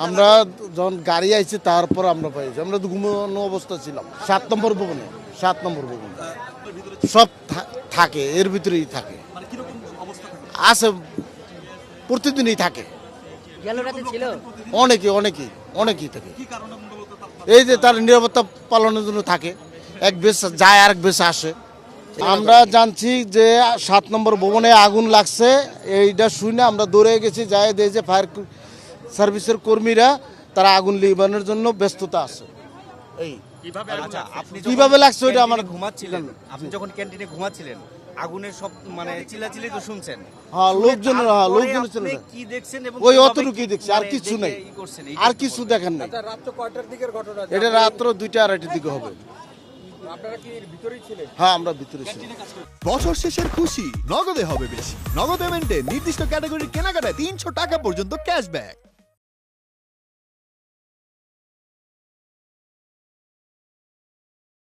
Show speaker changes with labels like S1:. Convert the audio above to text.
S1: আমরা যখন গাড়ি আইছে তারপর আমরা পাইছি, আমরা তো ঘুমানো অবস্থা ছিলাম 7 নম্বর ভবনে। সব থাকে, এর ভিতরেই থাকে, আছে, প্রতিদিনই থাকে, অনেকেই থাকে। এই যে তার নিরাপত্তা পালনের জন্য থাকে, এক বেশ যায় আর এক বেশ আসে। আমরা জানছি যে 7 নম্বর ভবনে আগুন লাগছে, এইটা শুনে আমরা দৌড়ে গেছি, যাই দেখি যে ফায়ার সার্ভিসের কর্মীরা তারা আগুন নিবানোর জন্য ব্যস্ততা আছে। এই কিভাবে লাগছে ওইটা আমার
S2: ঘুমাচ্ছিলেন, আপনি যখন ক্যান্টিনে ঘুমাচ্ছিলেন আগুনের সব মানে চিল্লাচিল্লি তো শুনছেন।
S1: হ্যাঁ, লোকজন ছিল,
S2: কি দেখছেন এবং
S1: ওই অতটুকুই দেখছি, আর কিছু নাই, আর কিছু দেখেন নাই।
S3: রাত কয়টার দিকের ঘটনা?
S1: এটা রাত্র 2টা 2:30টার দিকে হবে।
S3: আপনারা কি ভিতরেই ছিলেন?
S1: হ্যাঁ, আমরা ভিতরে ছিলাম।
S4: বছর শেষের খুশি নগদে হবে বেশি। নগদ পেমেন্টে নির্দিষ্ট ক্যাটাগরির কেনাকাটায় 300 টাকা পর্যন্ত ক্যাশব্যাক।